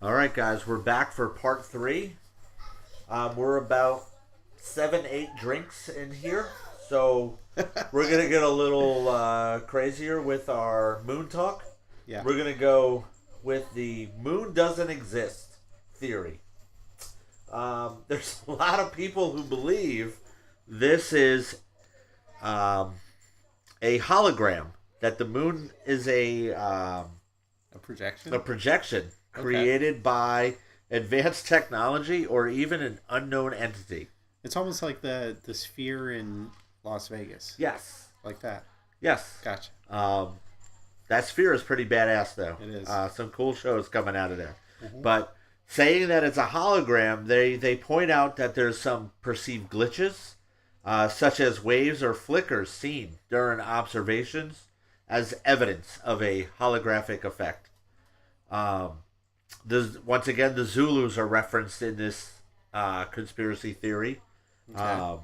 All right, guys, we're back for part three. We're about 7, 8 drinks in here, so we're gonna get a little crazier with our moon talk. Yeah. We're gonna go with the moon doesn't exist theory. There's a lot of people who believe this is a hologram, that the moon is A projection? a projection Okay. created by advanced technology or even an unknown entity. It's almost like the sphere in Las Vegas. Yes. Like that. Yes. Gotcha. That sphere is pretty badass, though. It is. Some cool shows coming out of there. Mhm. But saying that it's a hologram, they point out that there's some perceived glitches, such as waves or flickers seen during observations as evidence of a holographic effect. Once again, the Zulus are referenced in this conspiracy theory. Okay.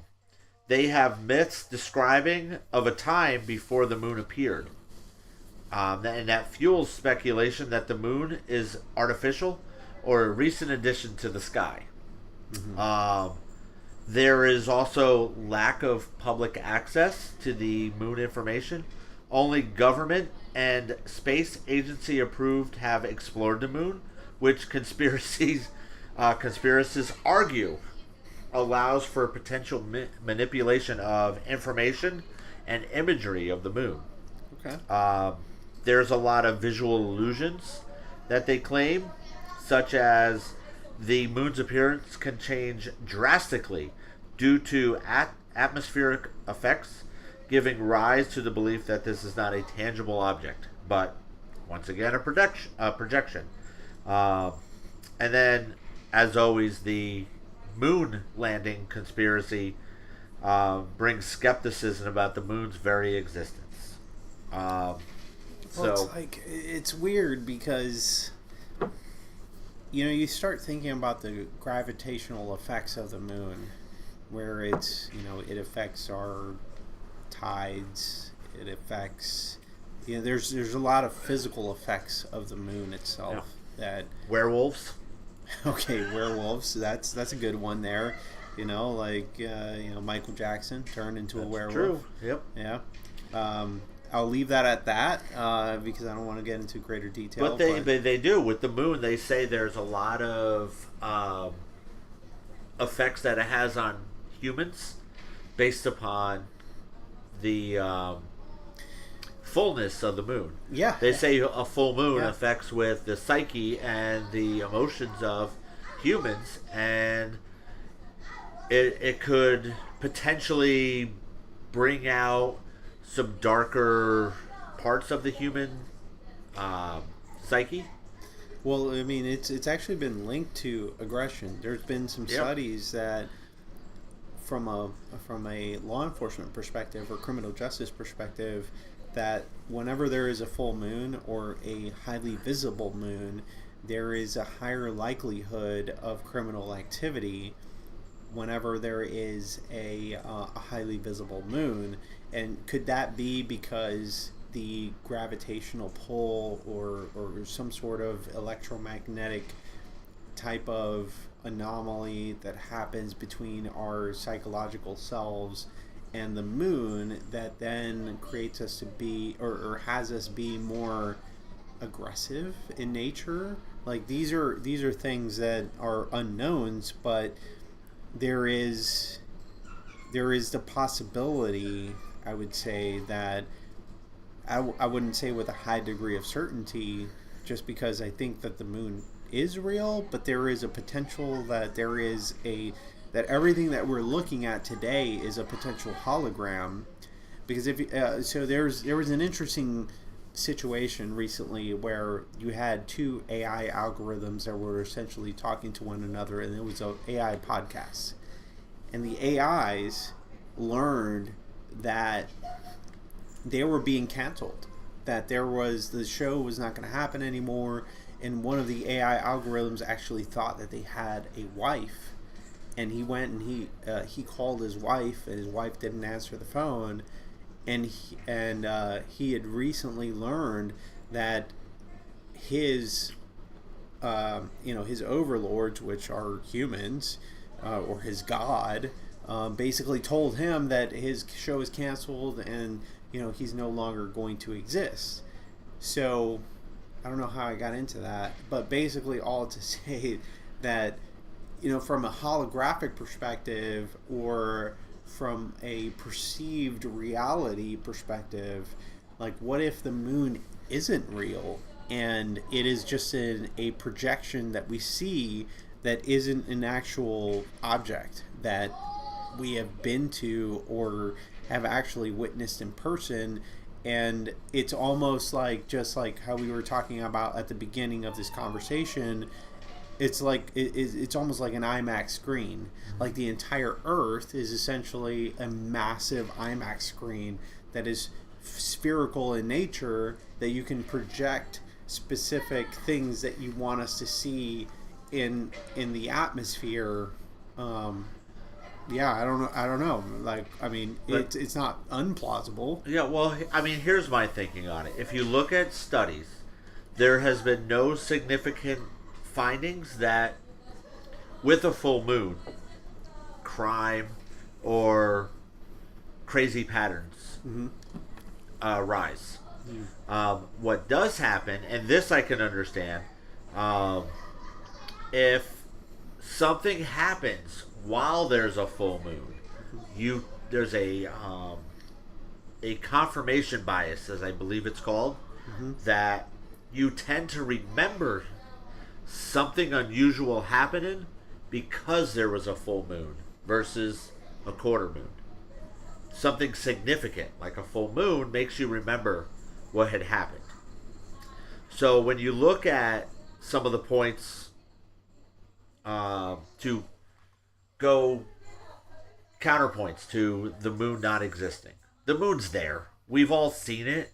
They have myths describing of a time before the moon appeared. And that fuels speculation that the moon is artificial or a recent addition to the sky. Mhm. There is also lack of public access to the moon information. Only government and space agency approved have explored the moon, which conspiracists argue allows for potential manipulation of information and imagery of the moon. Okay. There's a lot of visual illusions that they claim, such as the moon's appearance can change drastically due to atmospheric effects, giving rise to the belief that this is not a tangible object, but once again, a projection. And then, as always, the moon landing conspiracy brings skepticism about the moon's very existence. Well, it's weird because you start thinking about the gravitational effects of the moon, where it affects our tides. It affects there's a lot of physical effects of the moon itself that werewolves. Okay, werewolves. That's a good one there. Michael Jackson turned into a werewolf. True. Yep. Yeah. I'll leave that at that because I don't want to get into greater detail. But they do with the moon. They say there's a lot of effects that it has on humans based upon the fullness of the moon. Yeah. They say a full moon Yeah. affects with the psyche and the emotions of humans, and it could potentially bring out some darker parts of the human psyche. Well, I mean, it's actually been linked to aggression. There's been some studies that, from a law enforcement perspective or criminal justice perspective, that whenever there is a full moon or a highly visible moon, there is a higher likelihood of criminal activity whenever there is a highly visible moon. And could that be because the gravitational pull or some sort of electromagnetic type of anomaly that happens between our psychological selves and the moon that then creates us to be or has us be more aggressive in nature? Like these are things that are unknowns, but there is the possibility, I would say, that I wouldn't say with a high degree of certainty, just because I think that the moon is real, but there is a potential that that everything that we're looking at today is a potential hologram. Because there was an interesting situation recently where you had two AI algorithms that were essentially talking to one another, and it was an AI podcast, and the AIs learned that they were being canceled, that the show was not going to happen anymore, and one of the AI algorithms actually thought that they had a wife, and he went and he called his wife, and his wife didn't answer the phone, and he had recently learned that his his overlords, which are humans, or his god, basically told him that his show is canceled and he's no longer going to exist. So I don't know how I got into that, but basically all to say that from a holographic perspective or from a perceived reality perspective, like what if the moon isn't real and it is just a projection that we see that isn't an actual object that we have been to or have actually witnessed in person. And it's almost like, just like how we were talking about at the beginning of this conversation, it's like it's almost like an IMAX screen. Like the entire Earth is essentially a massive IMAX screen that is spherical in nature, that you can project specific things that you want us to see in the atmosphere. I don't know. Like, I mean, it's not unplausible. Yeah, well, I mean, here's my thinking on it. If you look at studies, there has been no significant findings that with a full moon, crime or crazy patterns rise. What does happen, and this I can understand, if something happens while there's a full moon, there's a confirmation bias, as I believe it's called, that you tend to remember something unusual happening because there was a full moon versus a quarter moon. Something significant, like a full moon, makes you remember what had happened. So when you look at some of the points to go counterpoints to the moon not existing. The moon's there. We've all seen it.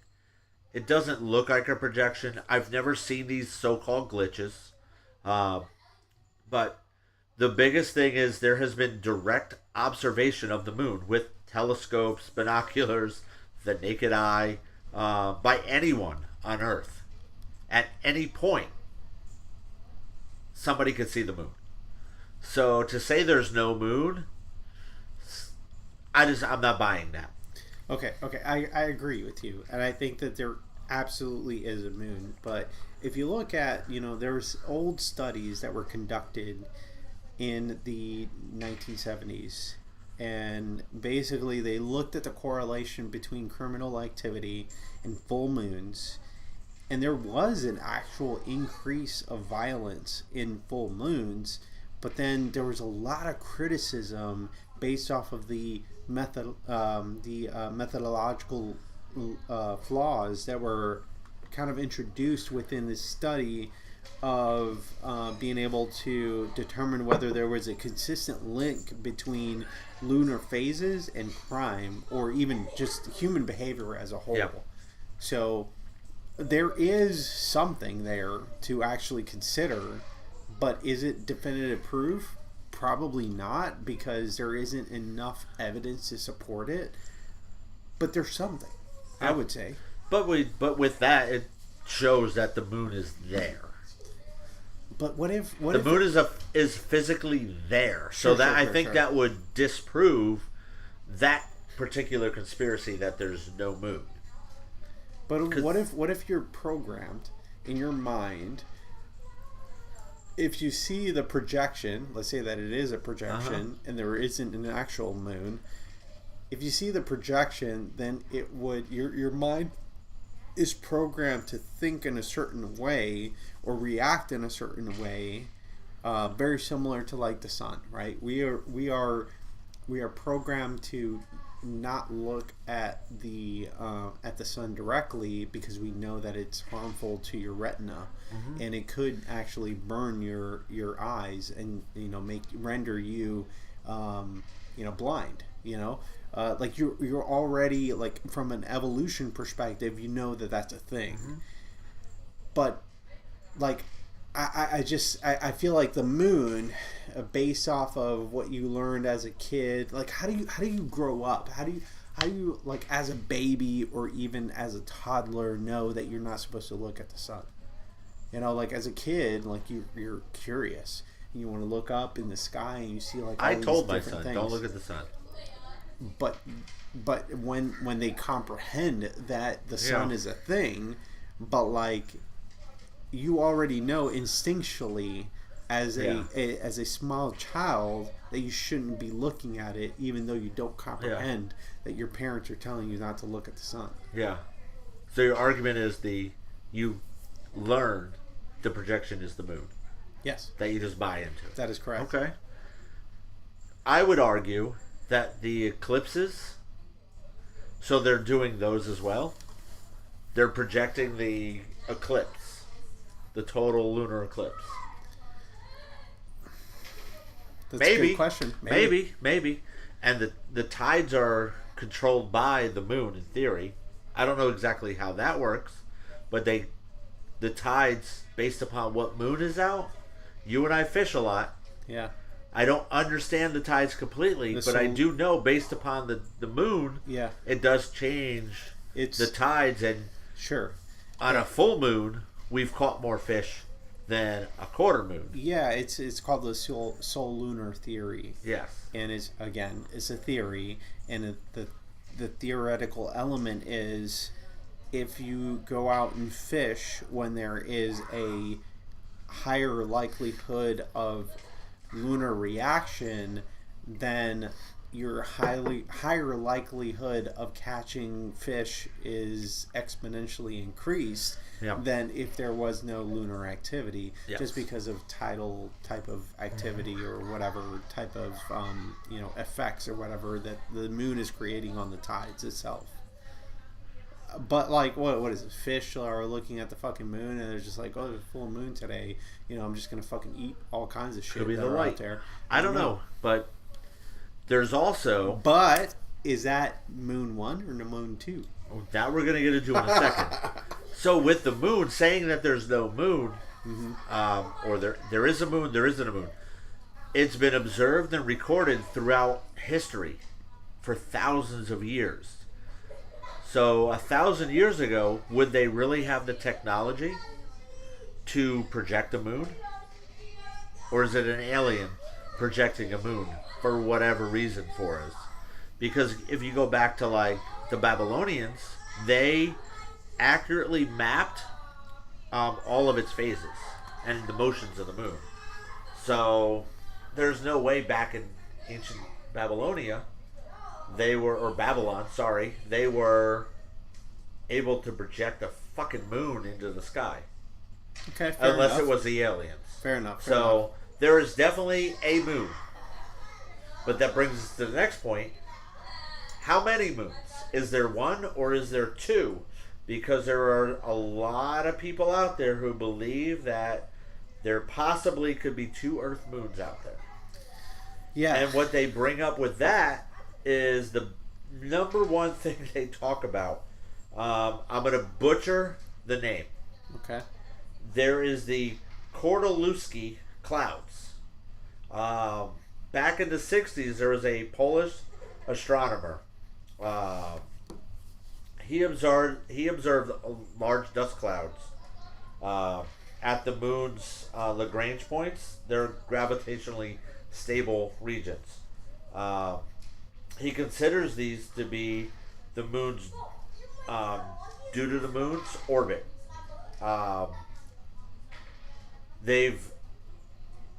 It doesn't look like a projection. I've never seen these so-called glitches. But the biggest thing is there has been direct observation of the moon with telescopes, binoculars, the naked eye, by anyone on Earth. At any point, somebody could see the moon. So to say there's no moon, I'm not buying that. Okay, I agree with you, and I think that there absolutely is a moon. But if you look at, there's old studies that were conducted in the 1970s, and basically they looked at the correlation between criminal activity and full moons, and there was an actual increase of violence in full moons. But then there was a lot of criticism based off of the methodological flaws that were kind of introduced within this study of being able to determine whether there was a consistent link between lunar phases and crime, or even just human behavior as a whole. Yep. So there is something there to actually consider. But is it definitive proof? Probably not, because there isn't enough evidence to support it. But there's something, I would say. But with that, it shows that the moon is there. But what if the moon is physically there? So I think that would disprove that particular conspiracy that there's no moon. But what if you're programmed in your mind? If you see the projection, let's say that it is a projection, and there isn't an actual moon. If you see the projection, then it would your mind is programmed to think in a certain way or react in a certain way, very similar to like the sun, right? We are programmed to not look at the sun directly because we know that it's harmful to your retina, and it could actually burn your eyes and render you blind. Like you're already, like, from an evolution perspective, that that's a thing. But like I feel like the moon, based off of what you learned as a kid, like how do you grow up? How do you like as a baby or even as a toddler know that you're not supposed to look at the sun? You know, like as a kid, like you're curious. You want to look up in the sky and you see like all I these told my different son, things. don't look at the sun. But when they comprehend that the sun is a thing, but like you already know instinctually as a small child that you shouldn't be looking at it, even though you don't comprehend that your parents are telling you not to look at the sun. Yeah. So your argument is you learned the projection is the moon. Yes. That you just buy into. That is correct. Okay. I would argue that the eclipses, so they're doing those as well. They're projecting the eclipse, the total lunar eclipse. That's Maybe. a good question. Maybe. And the tides are controlled by the moon in theory. I don't know exactly how that works, but the tides, based upon what moon is out, you and I fish a lot. Yeah. I don't understand the tides completely, but I do know based upon the moon, it does change the tides. And sure, on a full moon, we've caught more fish than a quarter moon. Yeah, it's called the soul lunar theory. Yes, and it's a theory, and the theoretical element is if you go out and fish when there is a higher likelihood of lunar reaction, then your higher likelihood of catching fish is exponentially increased than if there was no lunar activity, just because of tidal type of activity or whatever type of effects or whatever that the moon is creating on the tides itself. But like, what is it? Fish are looking at the fucking moon and they're just like, oh, there's a full moon today. I'm just gonna fucking eat all kinds of shit could be that the are light out there. I don't know, but there's also. But is that moon 1 or moon 2? That we're gonna get into in a second. So with the moon, saying that there's no moon, or there is a moon, there isn't a moon. It's been observed and recorded throughout history for thousands of years. So 1,000 years ago, would they really have the technology to project a moon? Or is it an alien projecting a moon for whatever reason for us? Because if you go back to like the Babylonians, they accurately mapped all of its phases and the motions of the moon. So there's no way back in ancient Babylonia they were able to project a fucking moon into the sky. Okay, fair unless enough. It was the aliens. Fair enough. So there is definitely a moon. But that brings us to the next point. How many moons? Is there one or is there two? Because there are a lot of people out there who believe that there possibly could be 2 Earth moons out there. Yeah. And what they bring up with that is the number one thing they talk about. I'm going to butcher the name. Okay. There is the Kordylewski clouds. Back in the 60s, there was a Polish astronomer. He observed large dust clouds at the moon's Lagrange points. They're gravitationally stable regions. He considers these to be the moon's due to the moon's orbit. They've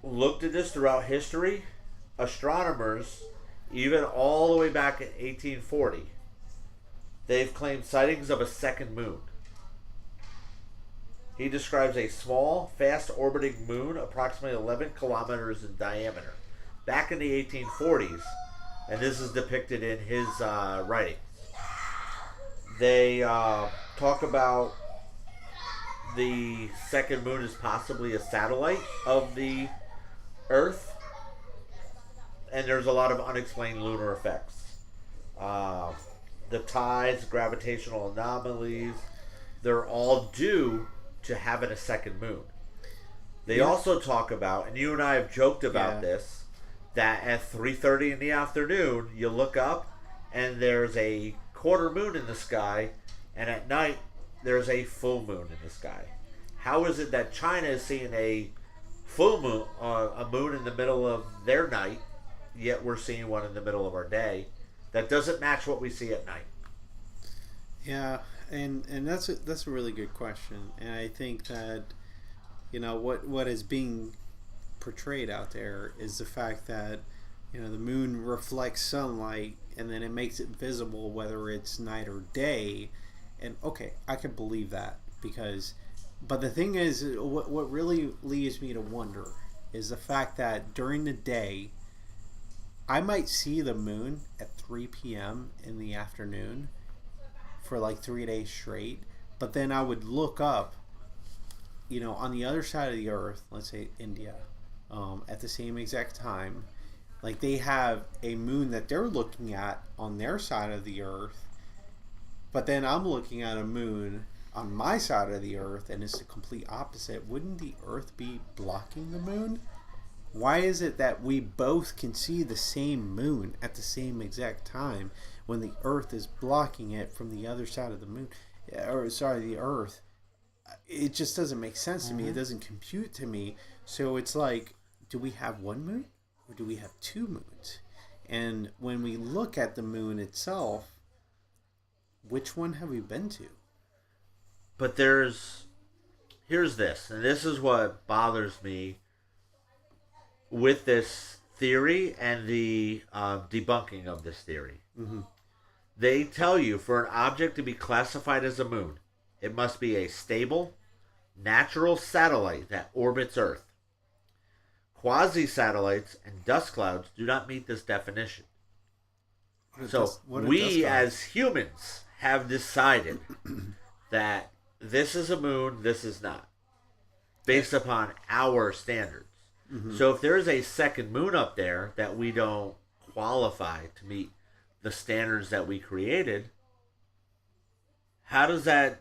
looked at this throughout history. Astronomers, even all the way back in 1840, they've claimed sightings of a second moon. He describes a small, fast-orbiting moon approximately 11 kilometers in diameter. Back in the 1840s, and this is depicted in his writings. They talk about the second moon is possibly a satellite of the Earth, and there's a lot of unexplained lunar effects. The tides, gravitational anomalies, they're all due to having a second moon. They also talk about, and you and I have joked about this, that at 3:30 in the afternoon, you look up and there's a quarter moon in the sky, and at night there's a full moon in the sky. How is it that China is seeing a full moon, a moon in the middle of their night, yet we're seeing one in the middle of our day? That doesn't match what we see at night. Yeah, and that's a really good question, and I think that what is being portrayed out there is the fact that the moon reflects sunlight and then it makes it visible whether it's night or day, and okay, I can believe that because, but the thing is, what really leaves me to wonder is the fact that during the day I might see the moon at 3 p.m. in the afternoon for like 3 days straight, but then I would look up, on the other side of the earth, let's say India, at the same exact time, like they have a moon that they're looking at on their side of the earth, but then I'm looking at a moon on my side of the earth and it's the complete opposite. Wouldn't the earth be blocking the moon? Why is it that we both can see the same moon at the same exact time when the earth is blocking it from the other side of the moon, or sorry, the earth? It just doesn't make sense to me. It doesn't compute to me. So it's like, do we have one moon or do we have two moons? And when we look at the moon itself, which one have we been to? But here's this, and this is what bothers me with this theory and the debunking of this theory. Mm-hmm. They tell you for an object to be classified as a moon, it must be a stable, natural satellite that orbits Earth. Quasi-satellites and dust clouds do not meet this definition. So we as humans have decided that this is a moon, this is not, based upon our standards. Mm-hmm. So if there is a second moon up there that we don't qualify to meet the standards that we created, how does that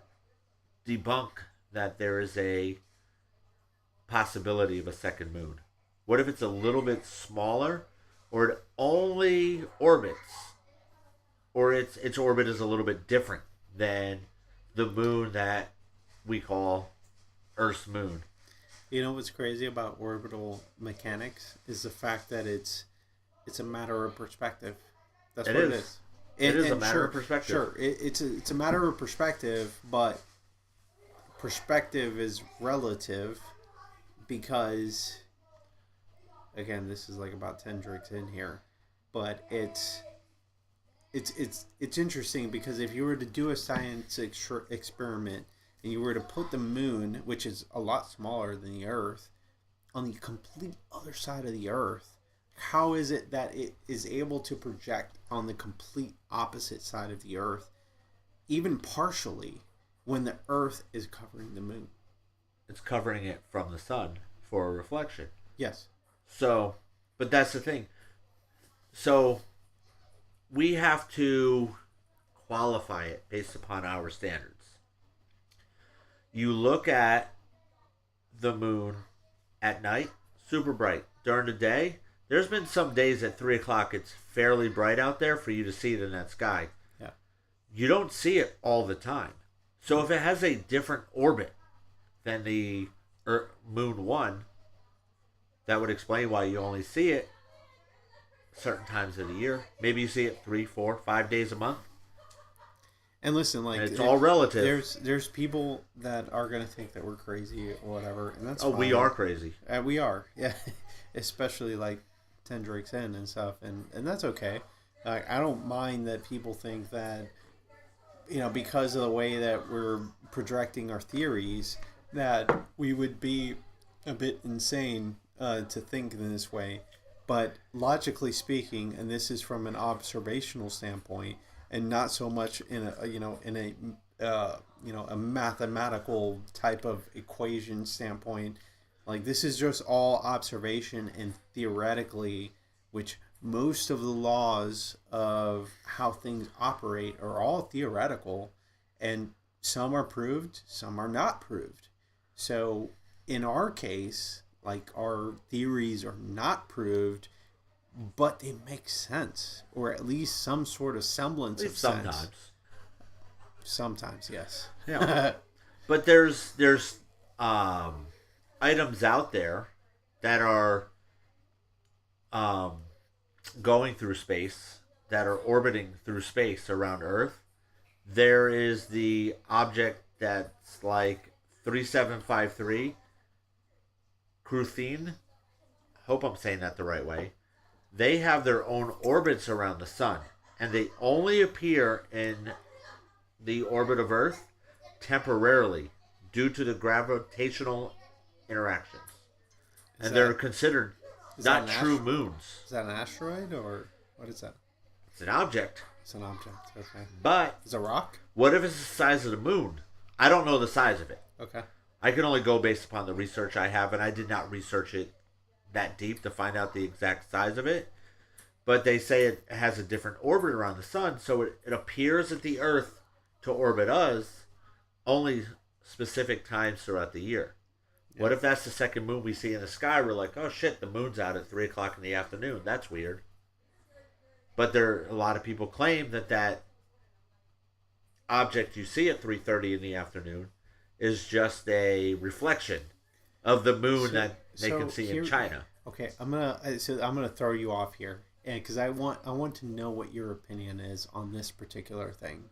debunk that there is a possibility of a second moon? What if it's a little bit smaller, or it only orbits, or its orbit is a little bit different than the moon that we call Earth's moon? You know what's crazy about orbital mechanics is the fact that it's a matter of perspective. That's what it is. It is a matter of perspective. Sure, it's a matter of perspective, but perspective is relative because, again, this is like about 10 drinks in here, but it's interesting because if you were to do a science experiment and you were to put the moon, which is a lot smaller than the Earth, on the complete other side of the Earth, how is it that it is able to project on the complete opposite side of the Earth, even partially, when the Earth is covering the moon? It's covering it from the sun for a reflection. Yes. So, but that's the thing. So, we have to qualify it based upon our standards. You look at the moon at night, super bright. During the day, there's been some days at 3 o'clock it's fairly bright out there for you to see it in that sky. Yeah. You don't see it all the time. So if it has a different orbit than the moon 1, that would explain why you only see it certain times of the year. Maybe you see it 3, 4, 5 days a month. And listen, like, and it's all relative. There's people that are gonna think that we're crazy or whatever, and that's fine. We are crazy. We are, yeah. Especially like 10 drinks in and stuff, and that's okay. Like, I don't mind that people think that, because of the way that we're projecting our theories, that we would be a bit insane to think in this way. But logically speaking, and this is from an observational standpoint, and not so much in a mathematical type of equation standpoint. Like, this is just all observation, and theoretically, which most of the laws of how things operate are all theoretical, and some are proved, some are not proved. So in our case, like, our theories are not proved, but they make sense, or at least some sort of semblance of sometimes. Sense. Sometimes, yes. Yeah. But there's um, items out there that are um, going through space, that are orbiting through space around Earth. There is the object that's like 3753 Cruthine. Hope I'm saying that the right way. They have their own orbits around the sun, and they only appear in the orbit of Earth temporarily due to the gravitational interactions. And they're considered not true moons. Is that an asteroid or what is that? It's an object. It's an object, okay. But it's a rock? What if it's the size of the moon? I don't know the size of it. Okay. I can only go based upon the research I have, and I did not research it that deep to find out the exact size of it. But they say it has a different orbit around the sun, so it appears at the Earth to orbit us only specific times throughout the year. Yeah. What if that's the second moon we see in the sky? We're like, oh shit, the moon's out at 3 o'clock in the afternoon. That's weird. But a lot of people claim that object you see at 3:30 in the afternoon is just a reflection of the moon that they can see in China. Okay, I'm gonna throw you off here, and because I want to know what your opinion is on this particular thing.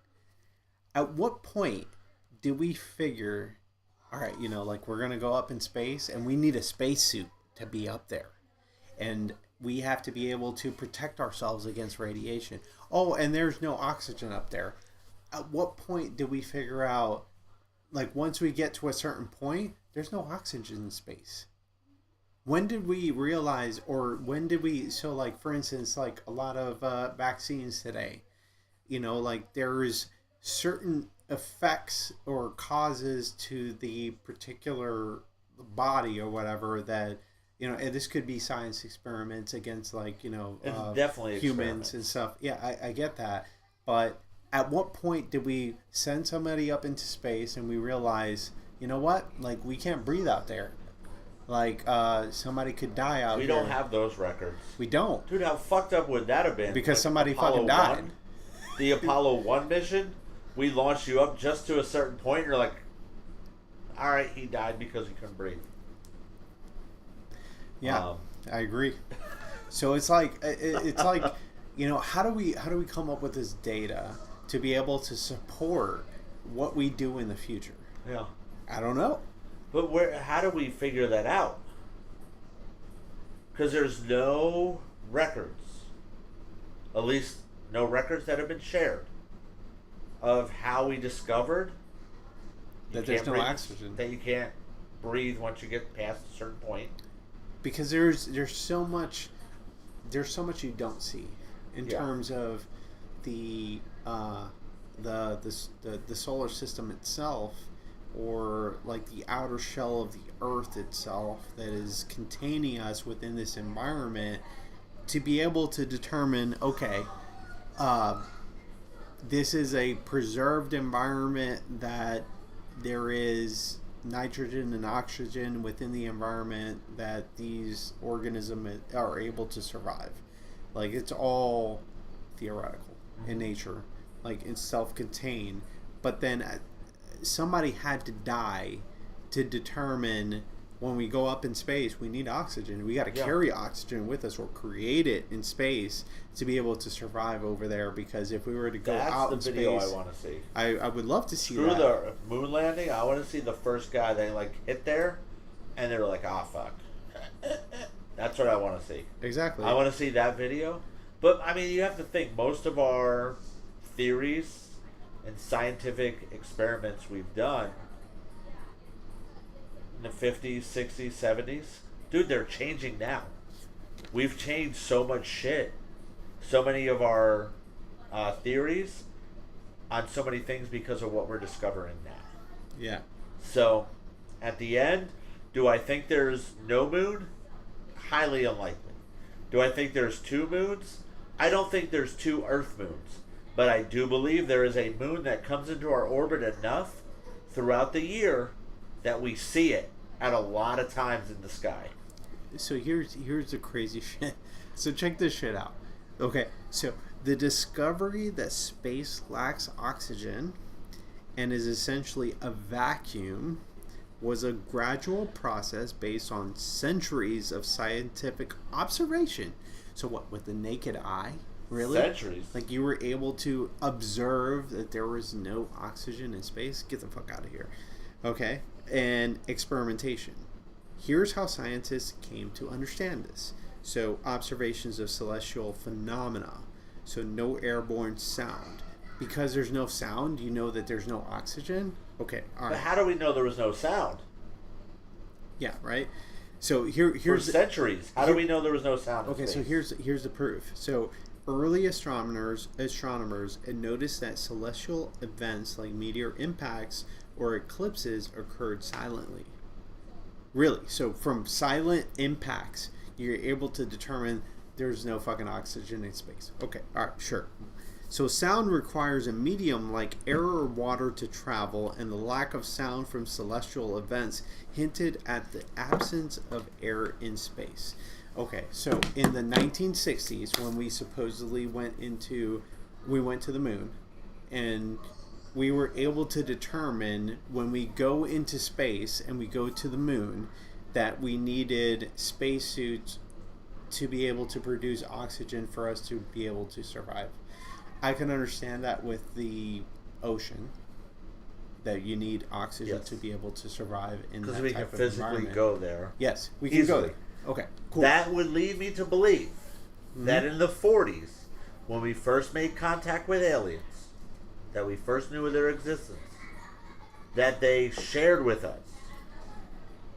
At what point did we figure, all right, like we're gonna go up in space and we need a spacesuit to be up there, and we have to be able to protect ourselves against radiation. Oh, and there's no oxygen up there. At what point did we figure out, like once we get to a certain point, there's no oxygen in space? When did we realize, or when did we, so like for instance, like a lot of vaccines today, like there's certain effects or causes to the particular body or whatever that, and this could be science experiments against like, definitely humans and stuff. Yeah, I get that. But at what point did we send somebody up into space and we realize, you know what? Like, we can't breathe out there. Like, somebody could die out there. We don't have those records. We don't. Dude, how fucked up would that have been? Because somebody fucking died. The Apollo 1 mission, we launched you up just to a certain point. And you're like, all right, he died because he couldn't breathe. Yeah, I agree. So it's like, how do we come up with this data to be able to support what we do in the future? Yeah, I don't know. But how do we figure that out? Because there's no records, at least no records that have been shared, of how we discovered that there's no oxygen. That you can't breathe once you get past a certain point. Because there's so much you don't see in terms of the solar system itself, or like the outer shell of the Earth itself that is containing us within this environment, to be able to determine, okay, this is a preserved environment, that there is nitrogen and oxygen within the environment that these organisms are able to survive. Like, it's all theoretical in nature, like it's self-contained. But then somebody had to die to determine, when we go up in space, we need oxygen. We got to carry oxygen with us or create it in space to be able to survive over there. Because if we were to go out in space... That's the video I want to see. I would love to see that. Through the moon landing, I want to see the first guy that like hit there, and they were like, ah, fuck. That's what I want to see. Exactly. I want to see that video. But, I mean, you have to think, most of our theories and scientific experiments we've done in the 50s, 60s, 70s, dude, they're changing now. We've changed so much shit. So many of our theories on so many things because of what we're discovering now. Yeah. So, at the end, do I think there's no moon? Highly unlikely. Do I think there's two moons? I don't think there's two Earth moons. But I do believe there is a moon that comes into our orbit enough throughout the year that we see it at a lot of times in the sky. So here's the crazy shit. So check this shit out. Okay, so the discovery that space lacks oxygen and is essentially a vacuum was a gradual process based on centuries of scientific observation. So what, with the naked eye? Really? Centuries. Like you were able to observe that there was no oxygen in space? Get the fuck out of here. Okay? And experimentation. Here's how scientists came to understand this. So observations of celestial phenomena. So no airborne sound. Because there's no sound, you know that there's no oxygen? Okay, all right. But how do we know there was no sound? Yeah, right? So here's... For centuries. How do we know there was no sound in Okay, space? so here's the proof. So early astronomers had noticed that celestial events like meteor impacts or eclipses occurred silently. Really? So from silent impacts, you're able to determine there's no fucking oxygen in space. Okay, all right, sure. So sound requires a medium like air or water to travel, and the lack of sound from celestial events hinted at the absence of air in space. Okay, so in the 1960s, when we supposedly went to the moon, and we were able to determine when we go into space and we go to the moon that we needed spacesuits to be able to produce oxygen for us to be able to survive. I can understand that with the ocean, that you need oxygen to be able to survive in that type of environment. Because we can physically go there. Yes, we can go there. Okay, cool. That would lead me to believe that in the 40s, when we first made contact with aliens, that we first knew of their existence, that they shared with us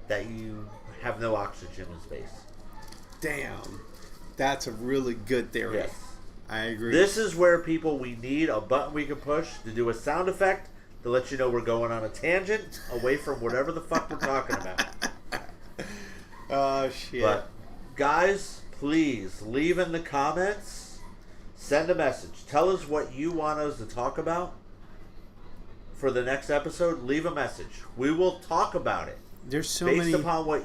that you have no oxygen in space. Damn. That's a really good theory. Yes. I agree. This is where we need a button we can push to do a sound effect to let you know we're going on a tangent away from whatever the fuck we're talking about. Oh, shit. But, guys, please leave in the comments, send a message. Tell us what you want us to talk about for the next episode. Leave a message. We will talk about it. There's so based many, upon what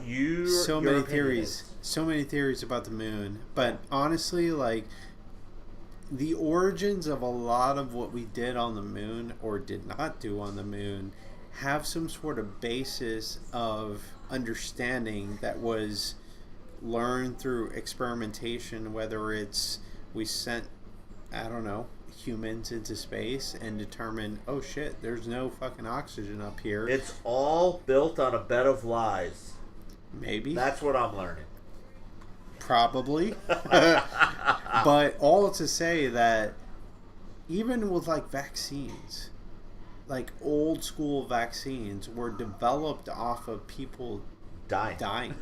so many theories, so many theories about the moon. But honestly, like, the origins of a lot of what we did on the moon or did not do on the moon have some sort of basis of understanding that was learned through experimentation, whether it's we sent, I don't know, humans into space and determined, oh shit, there's no fucking oxygen up here. It's all built on a bed of lies. Maybe. That's what I'm learning. Probably. But all to say that even with like vaccines, like old school vaccines were developed off of people dying.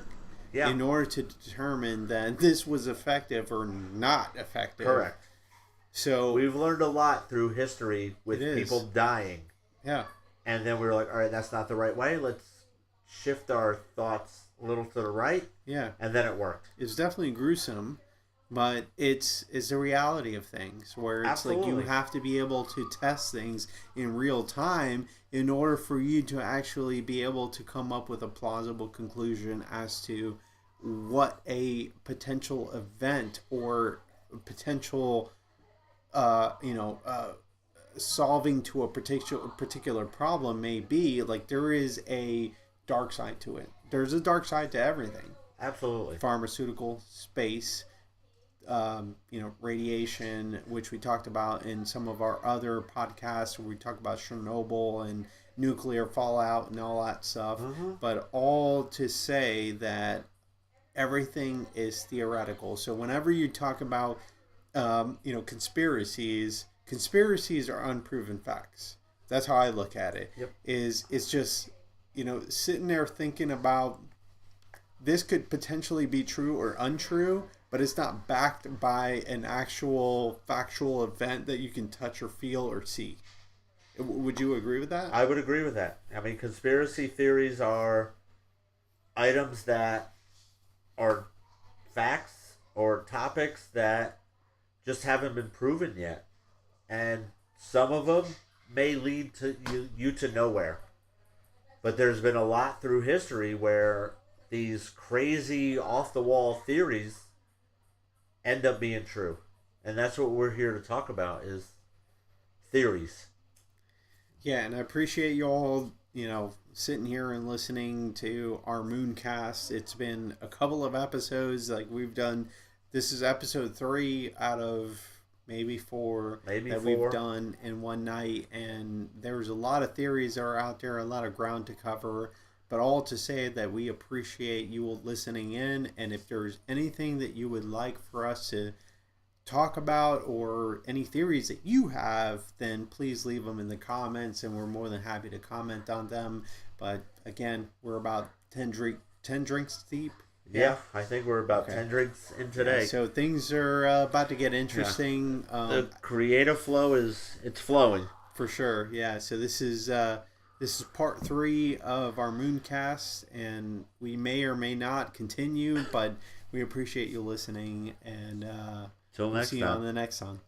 Yeah. In order to determine that this was effective or not effective. Correct. So we've learned a lot through history with people dying. Yeah. And then we were like, all right, that's not the right way. Let's shift our thoughts a little to the right. Yeah. And then it worked. It's definitely gruesome, but it's the reality of things where it's like you have to be able to test things in real time in order for you to actually be able to come up with a plausible conclusion as to what a potential event or potential solving to a particular problem may be. Like, there is a dark side to it. There's a dark side to everything. Absolutely. Pharmaceutical, space, radiation, which we talked about in some of our other podcasts where we talk about Chernobyl and nuclear fallout and all that stuff. Mm-hmm. But all to say that everything is theoretical. So whenever you talk about conspiracies are unproven facts. That's how I look at it. Yep. It's just, sitting there thinking about this could potentially be true or untrue, but it's not backed by an actual factual event that you can touch or feel or see. Would you agree with that? I would agree with that. I mean, conspiracy theories are items that are facts or topics that just haven't been proven yet. And some of them may lead to you to nowhere. But there's been a lot through history where these crazy off-the-wall theories end up being true. And that's what we're here to talk about, is theories. Yeah, and I appreciate you all sitting here and listening to our Mooncast. It's been a couple of episodes. Like we've done, this is episode 3 out of maybe 4 that we've done in one night. And there's a lot of theories that are out there, a lot of ground to cover. But all to say that we appreciate you listening in. And if there's anything that you would like for us to talk about or any theories that you have, then please leave them in the comments and we're more than happy to comment on them. But again, we're about 10 drinks deep. Yeah, I think we're about 10 drinks in today. Yeah, so things are about to get interesting. Yeah. The creative flow it's flowing. For sure, yeah. So this is part 3 of our Mooncast, and we may or may not continue, but we appreciate you listening, and till next see you on the next one.